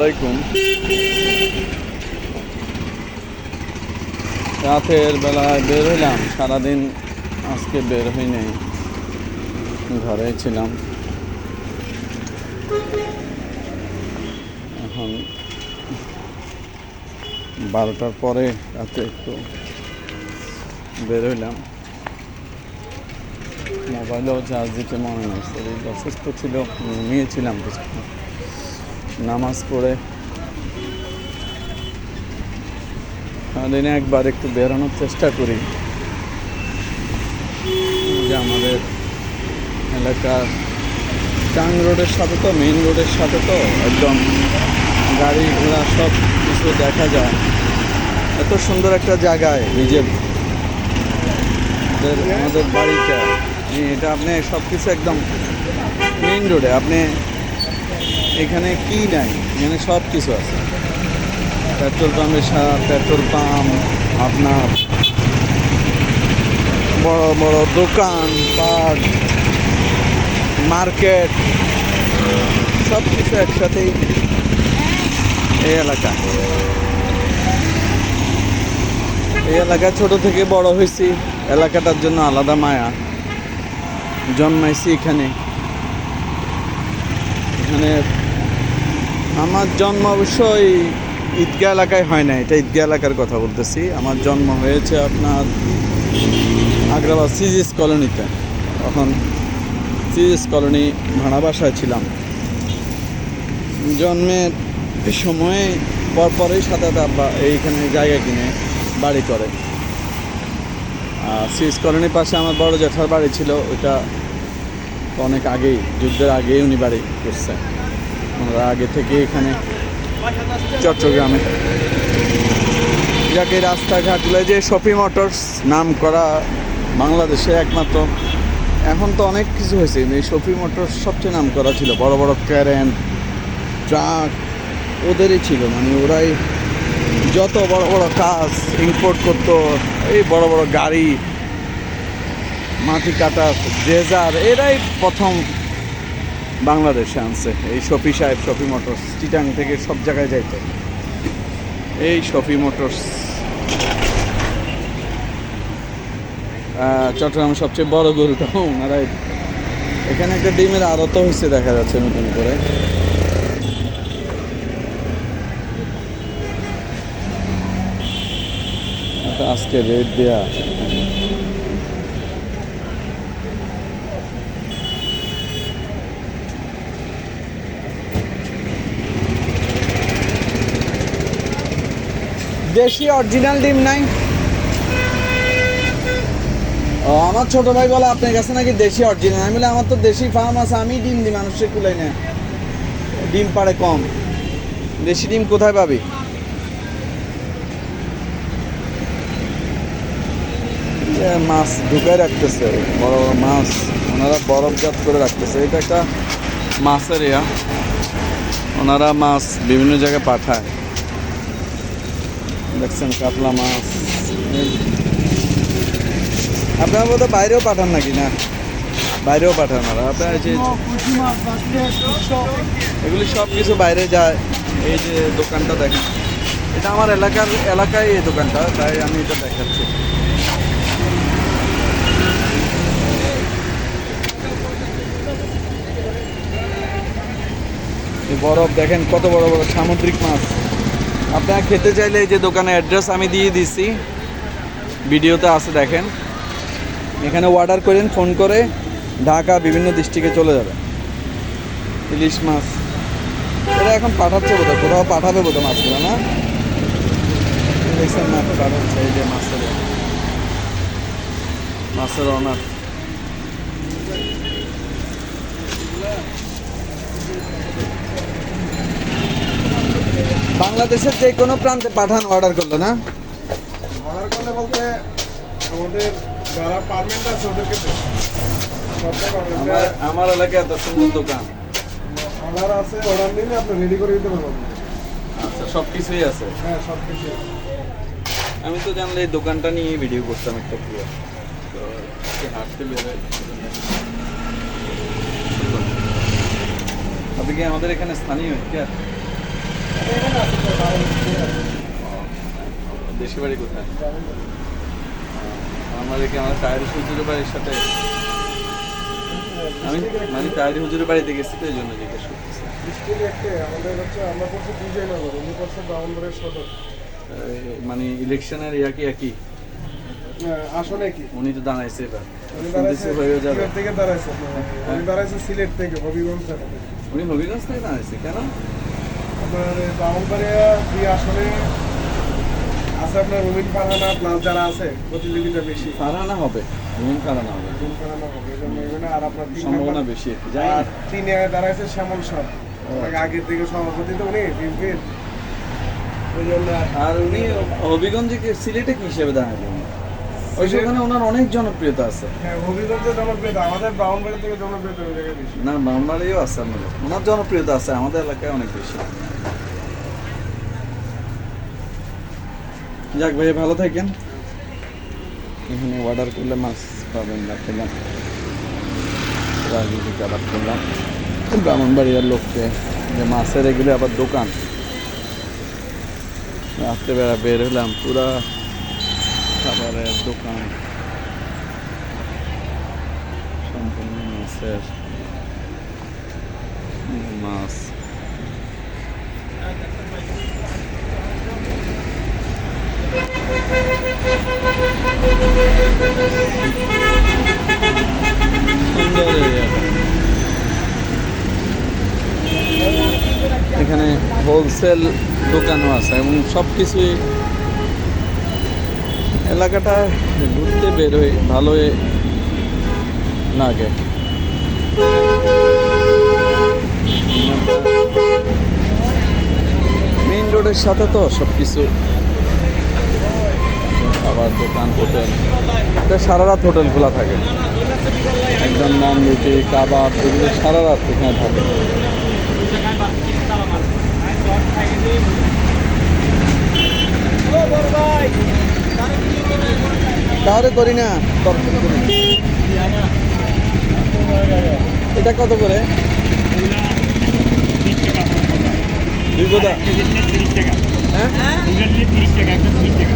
আসসালামাইকুম। রাতের বেলায় বের হইলাম, সারাদিন আজকে বের হই নাই, ঘরে ছিলাম। এখন 12টার পরে রাতে একটু বের হইলাম। মোবাইলও চার্জ দিতে মনে নেই, শরীর অসুস্থ ছিল, ঘুমিয়েছিলাম কিছুক্ষণ। নামাজ পড়ে দিনে একবার একটু বেরোনোর চেষ্টা করি। যে আমাদের এলাকার টাং রোডের সাথে তো, মেইন রোডের সাথে তো একদম গাড়ি ঘোড়া সব কিছু দেখা যায়। এত সুন্দর একটা জায়গায় নিজের আমাদের বাড়িটা, এটা আপনি সব কিছু একদম মেইন রোডে। আপনি এখানে কি নাই, এখানে সব কিছু আছে। পেট্রোল পাম্পের সারা পেট্রোল পাম্প, আপনার বড় বড় দোকান পাট, মার্কেট, সব কিছু একসাথেই এই এলাকা। এই এলাকায় ছোট থেকে বড় হয়েছি, এলাকাটার জন্য আলাদা মায়া। জন্মাইছি এখানে। এখানে আমার জন্ম অবশ্যই ঈদগাহ এলাকায় হয় না, এটা ঈদগাহ এলাকার কথা বলতেছি। আমার জন্ম হয়েছে আপনার আগ্রাবাদ সিজিস কলোনিতে। তখন সিজিস কলোনি ভাড়া বাসায় ছিলাম। জন্মের সময়ে পরপরই সাথে আব্বা এইখানে জায়গা কিনে বাড়ি করে। সিজিস কলোনির পাশে আমার বড় জ্যাঠার বাড়ি ছিল, ওইটা অনেক আগেই, যুদ্ধের আগেই উনি বাড়ি করছে। ওনারা আগে থেকে এখানে চট্টগ্রামে, যাকে রাস্তাঘাটগুলো যে শফি মোটরস নাম করা বাংলাদেশে একমাত্র। এখন তো অনেক কিছু হয়েছে, এই শফি মোটরস সবচেয়ে নাম করা ছিল। বড় বড় ক্যারেন, ট্রাক ওদেরই ছিল, মানে ওরাই যত বড় বড় কাজ ইম্পোর্ট করতো। এই বড় বড় গাড়ি, মাটি কাটা ড্রেজার, এরাই প্রথম বাংলাদেশে আনছে। এই শফি সাহেব, শফি মোটরস চিটাং থেকে সব জায়গায় যাইতো এই শফি মোটরস। চট্টগ্রামের সবচেয়ে বড় গরুটা ওনারাই। এখানে একটা ডিমের আড়ত হয়েছে দেখা যাচ্ছে নতুন করে। আজকে রেট দেয়া দেশি অরিজিনাল ডিম নাই। ও আমার ছোট ভাই বলে আপনার কাছে নাকি দেশি অরিজিনাল। আমি বলে আমার তো দেশি ফার্ম আছে, আমি ডিম দিই, মানুষের কুলাই না, ডিম পাড়ে কম। দেশি ডিম কোথায় পাবি? মাছ ঢুকায় রাখতেছে, বড় বড় মাছ ওনারা বরফজাত করে রাখতেছে। এটা একটা মাছের ওনারা মাছ বিভিন্ন জায়গায় পাঠায়। দেখছেন কাতলা মাছ। আপনারা বোধহয় বাইরেও পাঠান নাকি? না, বাইরেও পাঠান ওরা। আপনার এগুলি সব কিছু বাইরে যায়। এই যে দোকানটা দেখেন, এটা আমার এলাকায় এই দোকানটা, তাই আমি এটা দেখাচ্ছি। বরফ দেখেন, কত বড় বড় সামুদ্রিক মাছ। আপনারা খেতে চাইলে এই যে দোকানের অ্যাড্রেস আমি দিয়ে দিছি, ভিডিওতে আছে দেখেন। এখানে অর্ডার করেন ফোন করে, ঢাকা বিভিন্ন ডিস্ট্রিক্টে চলে যাবে। ইলিশ মাছ এটা এখন পাঠাচ্ছে বোধহয়, কোথাও পাঠাবে বোধহয় মাছগুলো, না দেখছেন? না, পাঠাচ্ছে। এই যে মাছের অনার। বাংলাদেশের যে কোনো প্রান্তে পাঠান অর্ডার করলো, না অর্ডার করলে বলতে আমাদের যারা পারমেন্ট আছে ওদেরকে আমার এলাকায় এত সুন্দর দোকান। অর্ডার আছে, অর্ডার নিলে আপনি রেডি করে দিতে পারবেন। আচ্ছা, সব কিছুই আছে। হ্যাঁ, সব কিছু আছে। আমি তো জানলে এই দোকানটা নিয়ে ভিডিও করতাম একটা পুরো। তো হাঁটতে বেরোয়। আপনি কি আমাদের এখানে স্থানীয়? দেশে বাড়ি কোথায়? আমাদের কি আমার তাহের হুজুরের বাড়ির সাথে আমি মানে তাহের হুজুরের বাড়িতে গেছি তো এই জন্য জিজ্ঞেস করতেছি। ডিস্ট্রিক্ট একটা আমাদের হচ্ছে আমরা করছি বিজয়নগর, উনি করছে ব্রাহ্মণবাড়িয়ার সদর। মানে ইলেকশনের ইয়া কি একই? আসলে কি উনি তো দাঁড়াইছে এবার, উনি শুনতেছি হয়ে যাবে। সিলেট থেকে দাঁড়াইছে, উনি দাঁড়াইছে সিলেট থেকে হবিগঞ্জ থেকে। উনি হবিগঞ্জ থেকে দাঁড়াইছে কেন? আপনার ব্রাহ্মণবাড়িয়া দুই আসনে আছে আপনার রুমিন ফারহানা প্লাস যারা আছে প্রতিযোগিতা বেশি। ফারহানা হবে, রুমিন ফারহানা হবে, রুমিন ফারহানা হবে, এই জন্য এখানে আর আপনার সম্ভাবনা বেশি আর কি, জানি না। আর তিনে দাঁড়াইছে শ্যামল সাহ, আগের থেকে সভাপতি তো উনি বিএনপির, ওই জন্য আর উনি হবিগঞ্জে সিলেটে কি হিসেবে দাঁড়ালেন? ওই সেখানে ওনার অনেক জনপ্রিয়তা আছে। হ্যাঁ হবিগঞ্জের জনপ্রিয়তা আমাদের ব্রাহ্মণবাড়ি থেকে জনপ্রিয়তা ওই জায়গায় বেশি। না বাংলাদেশেও আছে আমাদের, ওনার জনপ্রিয়তা আছে আমাদের এলাকায় অনেক বেশি। যাক ভাই ভালো থাকেন। এখানে অর্ডার করলে মাছ পাবেন না, খেলাম রাজনীতি আবার করলাম ব্রাহ্মণবাড়িয়ার লোককে যে মাছের এগুলো আবার দোকান। রাত্রেবেলা বের হলাম, পুরা খাবারের দোকান, সম্পূর্ণ মাছের মাছ। সুন্দর এরিয়াটা। এখানে হোলসেল দোকানও আছে এবং সব কিছুই, এলাকাটা ঘুরতে বেরোয় ভালোই লাগে। মেইন রোডের সাথে তো সব কিছু, খাবার দোকান, হোটেল, এটা সারা রাত হোটেল খোলা থাকে, একদম নান রুটি কাবাব এগুলো সারা রাত এখানে থাকে। তাহলে করি না, এটা কত করে? দুই বোধা, হ্যাঁ 30 টাকা, 30 টাকা।